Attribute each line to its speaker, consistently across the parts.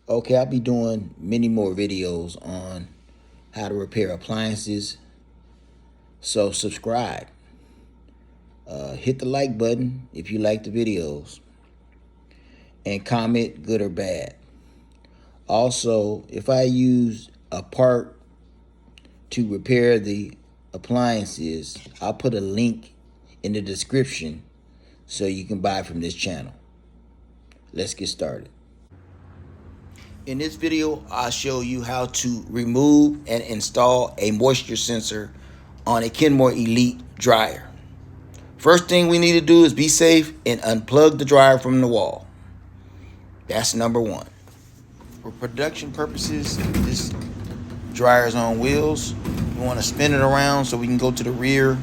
Speaker 1: Okay, I'll be doing many more videos on how to repair appliances. So subscribe. Hit the like button if you like the videos. And comment good or bad. Also, if I use a part to repair the appliances, I'll put a link in the description so you can buy from this channel. Let's get started. In this video, I'll show you how to remove and install a moisture sensor on a Kenmore Elite dryer. First thing we need to do is be safe and unplug the dryer from the wall. That's number one. For production purposes, this dryer is on wheels. We want to spin it around so we can go to the rear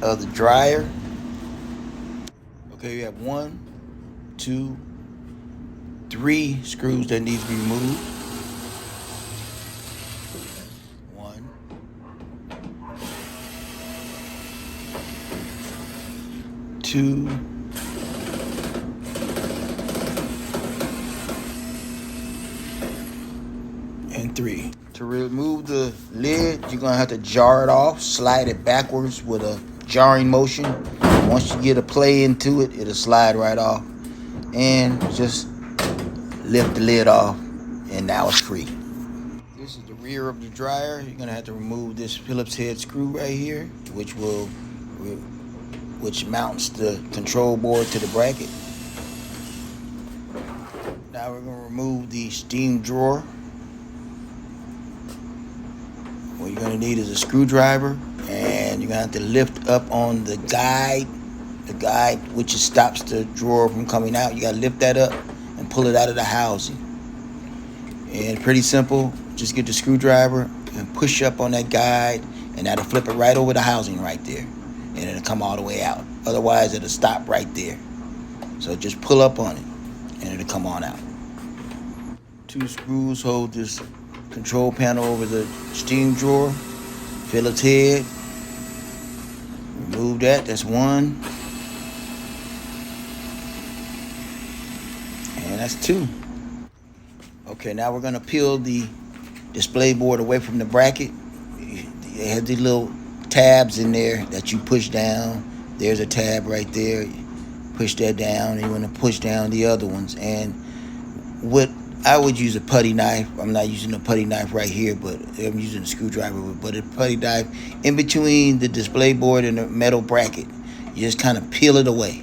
Speaker 1: of the dryer. Okay, we have 1, 2, 3 screws that need to be removed. 1, 2, and 3. To remove the lid, you're gonna have to jar it off, slide it backwards with a jarring motion. Once you get a play into it, it'll slide right off. And just lift the lid off, and now it's free. This is the rear of the dryer. You're gonna have to remove this Phillips head screw right here, which mounts the control board to the bracket. Now we're gonna remove the steam drawer. What you're gonna need is a screwdriver, and you're gonna have to lift up on the guide which stops the drawer from coming out. You gotta lift that up and pull it out of the housing. And pretty simple, just get the screwdriver and push up on that guide, and that'll flip it right over the housing right there, and it'll come all the way out. Otherwise, it'll stop right there. So just pull up on it, and it'll come on out. 2 screws hold this control panel over the steam drawer. Phillips head. Remove that. That's 1. And that's 2. Okay, now we're going to peel the display board away from the bracket. It has these little tabs in there that you push down. There's a tab right there. Push that down, and you want to push down the other ones. And what I would use a putty knife. I'm not using a putty knife right here, but I'm using a screwdriver. But a putty knife in between the display board and the metal bracket. You just kind of peel it away.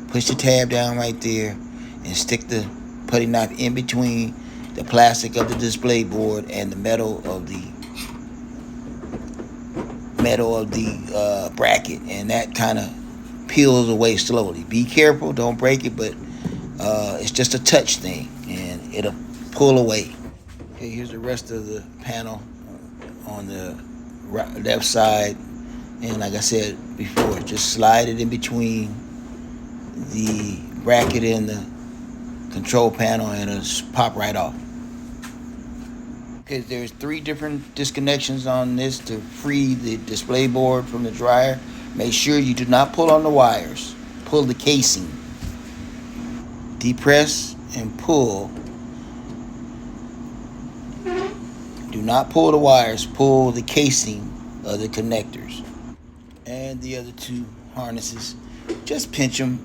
Speaker 1: Push the tab down right there and stick the putty knife in between the plastic of the display board and the metal of the bracket, and that kind of peels away slowly. Be careful, don't break it, but it's just a touch thing, and it'll pull away. Okay, here's the rest of the panel on the left side, and like I said before, just slide it in between the bracket and the control panel, and it'll pop right off. Okay, there's 3 different disconnections on this to free the display board from the dryer. Make sure you do not pull on the wires. Pull the casing. Depress and pull. Do not pull the wires. Pull the casing of the connectors. And the other 2 harnesses. Just pinch them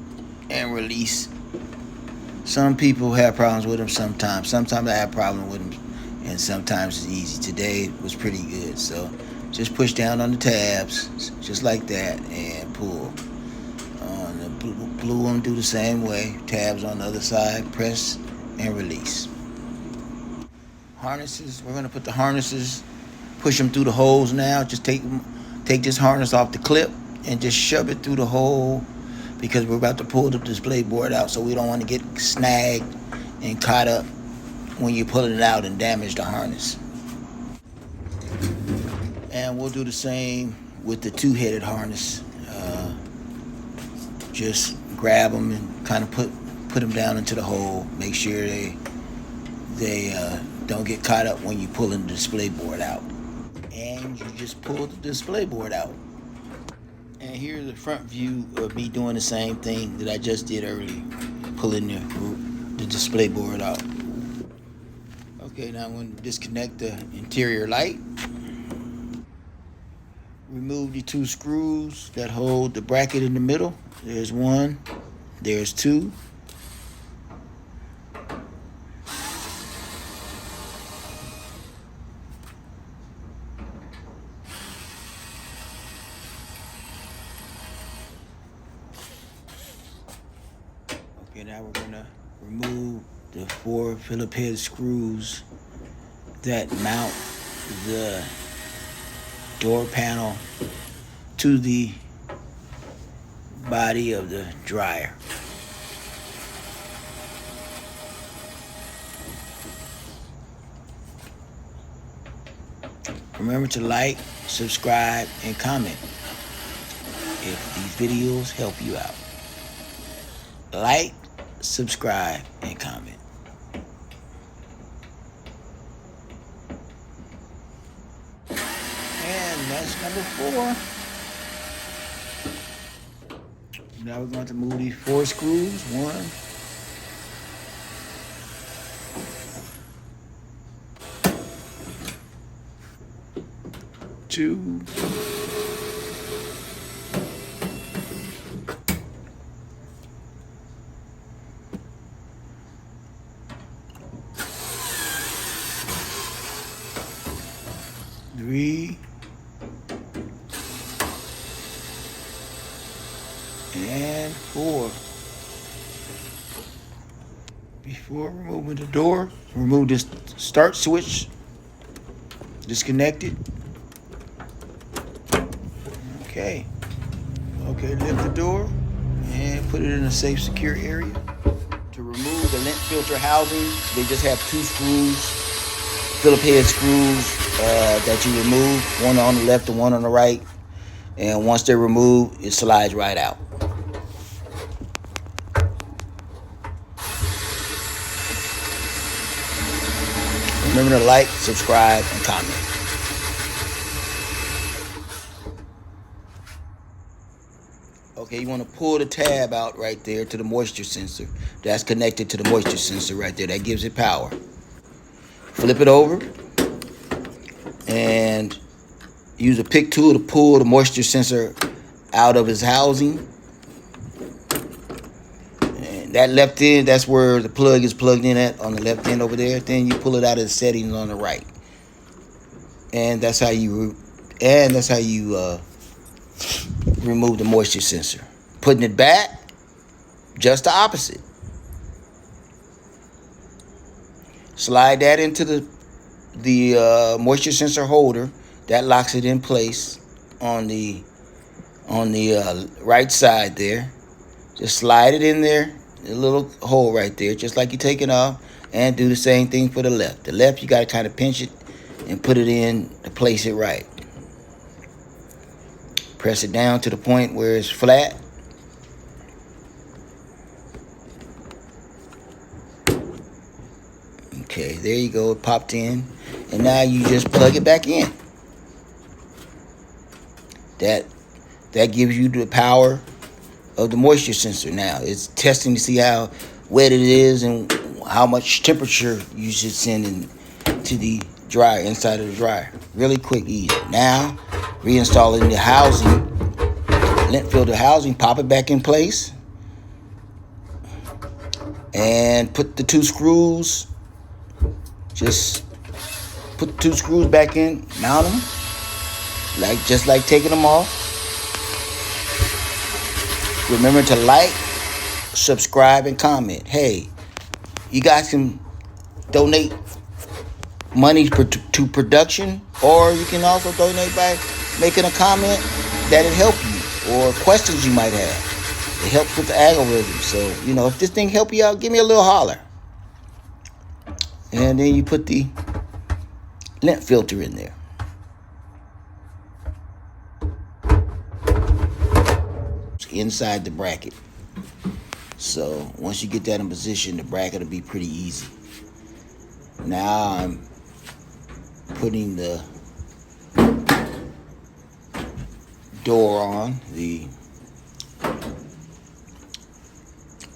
Speaker 1: and release. Some people have problems with them sometimes. Sometimes I have problems with them, and sometimes it's easy. Today was pretty good. So just push down on the tabs, just like that, and pull. On the blue one, do the same way. Tabs on the other side, press and release. Harnesses, we're going to put the harnesses, push them through the holes now. Just take this harness off the clip and just shove it through the hole, because we're about to pull the display board out, so we don't want to get snagged and caught up when you're pulling it out and damage the harness. And we'll do the same with the 2-headed harness. Just grab them and kind of put them down into the hole. Make sure they don't get caught up when you're pulling the display board out. And you just pull the display board out. And here's the front view of me doing the same thing that I just did earlier, pulling the display board out. Okay, now I'm going to disconnect the interior light. Remove the 2 screws that hold the bracket in the middle. There's 1, there's 2. Okay, now we're gonna remove the 4 Phillips head screws that mount the door panel to the body of the dryer. Remember to like, subscribe, and comment if these videos help you out. Like, subscribe, and comment. And that's number 4. Now we're going to move these 4 screws. 1, 2, 3, and 4. Before removing the door, remove this start switch. Disconnect it. Okay, lift the door and put it in a safe, secure area. To remove the lint filter housing, they just have 2 screws, Phillips head screws that you remove, one on the left and one on the right. And once they're removed, it slides right out. Remember to like, subscribe, and comment. Okay, you want to pull the tab out right there to the moisture sensor. That's connected to the moisture sensor right there. That gives it power. Flip it over and use a pick tool to pull the moisture sensor out of its housing. And that left end, that's where the plug is plugged in at, on the left end over there. Then you pull it out of the settings on the right. And that's how you remove the moisture sensor. Putting it back, just the opposite. Slide that into the moisture sensor holder. That locks it in place on the right side there. Just slide it in there, a little hole right there, just like you take it off, and do the same thing for the left. The left, you got to kind of pinch it and put it in to place it right. Press it down to the point where it's flat. Okay, there you go. It popped in. And now you just plug it back in. That gives you the power of the moisture sensor. Now it's testing to see how wet it is and how much temperature you should send in to the dryer, inside of the dryer. Really quick, easy. Now, reinstalling the housing, lint filter housing, pop it back in place. And put the 2 screws, just put the 2 screws back in, mount them, just like taking them off. Remember to like, subscribe, and comment. Hey, you guys can donate money to production, or you can also donate by making a comment that'll help you, or questions you might have. It helps with the algorithm. So, if this thing help you out, give me a little holler. And then you put the lint filter in there. Inside the bracket. So once you get that in position, the bracket will be pretty easy. Now I'm putting the door on.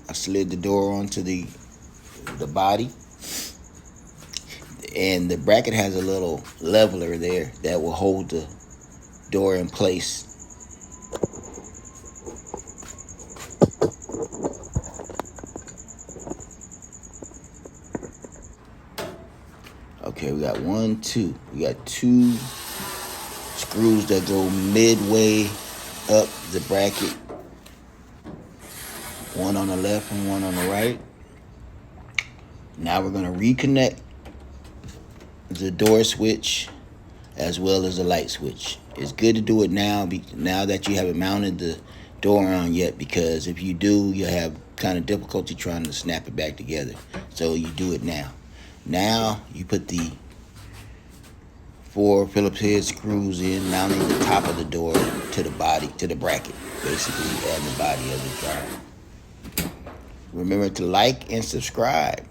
Speaker 1: I slid the door onto the body. And the bracket has a little leveler there that will hold the door in place. Okay, we got we got two screws that go midway up the bracket. One on the left and one on the right. Now we're going to reconnect the door switch as well as the light switch. It's good to do it now that you haven't mounted the door on yet, because if you do, you have kind of difficulty trying to snap it back together. So you do it now. Now you put the 4 Phillips head screws in, mounting the top of the door to the body, to the bracket, basically, and the body of the dryer. Remember to like and subscribe.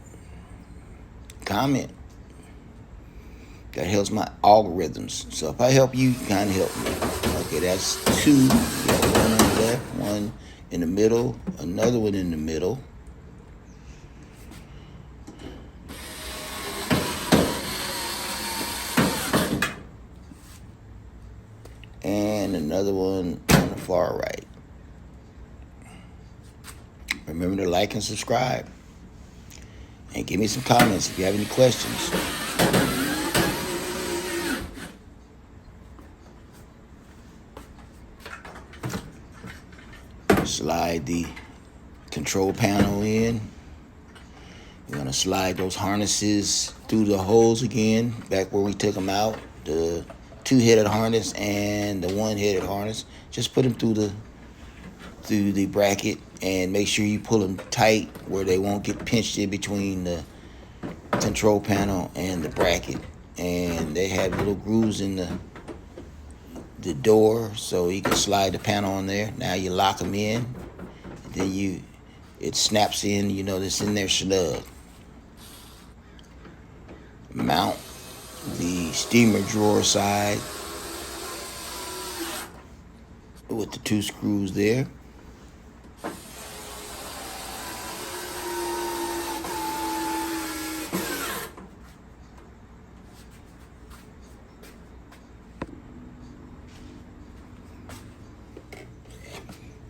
Speaker 1: Comment. That helps my algorithms. So if I help you, you kind of help me. Okay, that's 2. You got one on the left, one in the middle, another one in the middle. And another one on the far right. Remember to like and subscribe. And give me some comments if you have any questions. Slide the control panel in. We're going to slide those harnesses through the holes again, back where we took them out. The 2-headed harness and the 1-headed harness. Just put them through the bracket, and make sure you pull them tight where they won't get pinched in between the control panel and the bracket. And they have little grooves in the door, so you can slide the panel on there. Now you lock them in, and then it snaps in. You know, it's in there snug. Mount the steamer drawer side with the 2 screws there.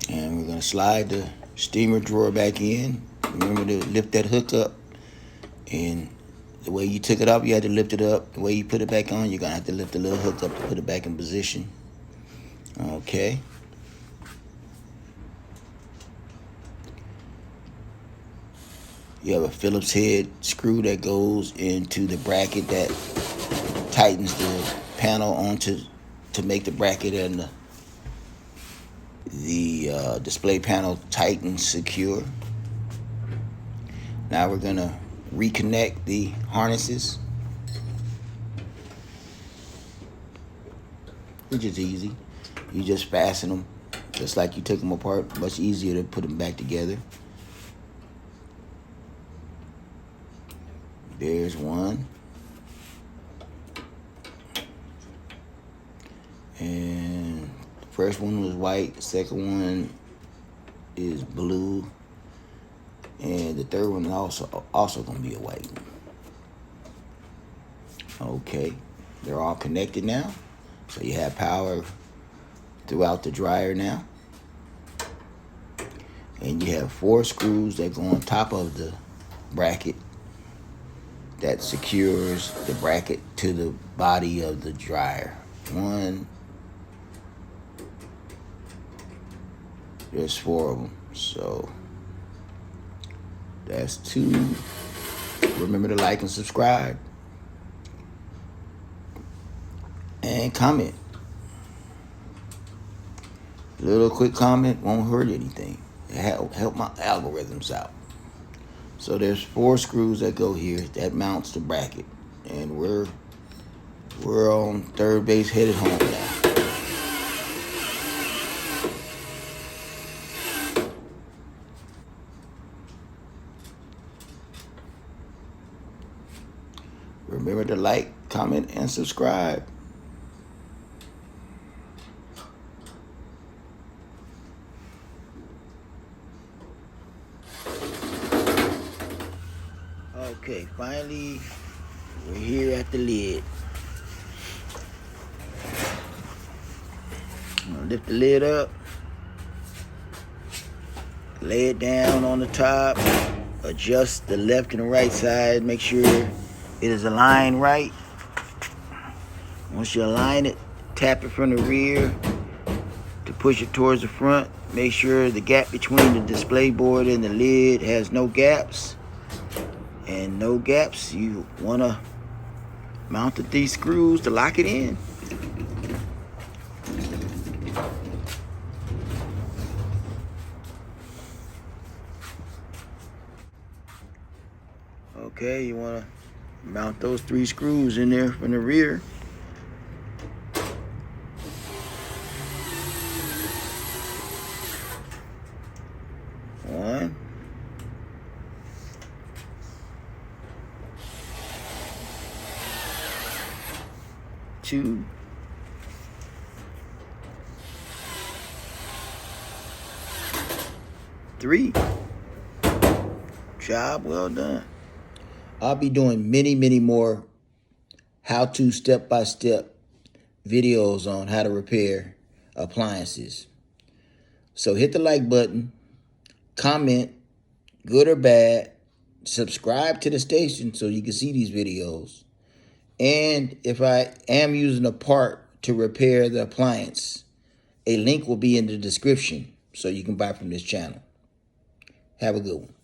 Speaker 1: And we're going to slide the steamer drawer back in. Remember to lift that hook up. And the way you took it up, you had to lift it up. The way you put it back on, you're going to have to lift the little hook up to put it back in position. Okay. You have a Phillips head screw that goes into the bracket that tightens the panel onto to make the bracket and the display panel tight and secure. Now we're going to reconnect the harnesses, which is easy. You just fasten them just like you took them apart. Much easier to put them back together. There's one. And the first one was white. The second one is blue. And the third one is also going to be a white one. Okay. They're all connected now. So you have power throughout the dryer now. And you have 4 screws that go on top of the bracket that secures the bracket to the body of the dryer. 1. There's 4 of them. So that's 2. Remember to like and subscribe. And comment. A little quick comment won't hurt anything. It help my algorithms out. So there's 4 screws that go here that mounts the bracket. And we're on third base, headed home now. Remember to like, comment, and subscribe. Okay, finally We're here at the lid. I'm gonna lift the lid up, lay it down on the top, adjust the left and the right side, make sure it is aligned right. Once you align it, tap it from the rear to push it towards the front. Make sure the gap between the display board and the lid has no gaps. And no gaps, you want to mount these screws to lock it in. Okay, you want to mount those 3 screws in there from the rear. One. 2. 3. Job well done. I'll be doing many more how-to step-by-step videos on how to repair appliances. So hit the like button, comment, good or bad, subscribe to the station so you can see these videos. And if I am using a part to repair the appliance, a link will be in the description so you can buy from this channel. Have a good one.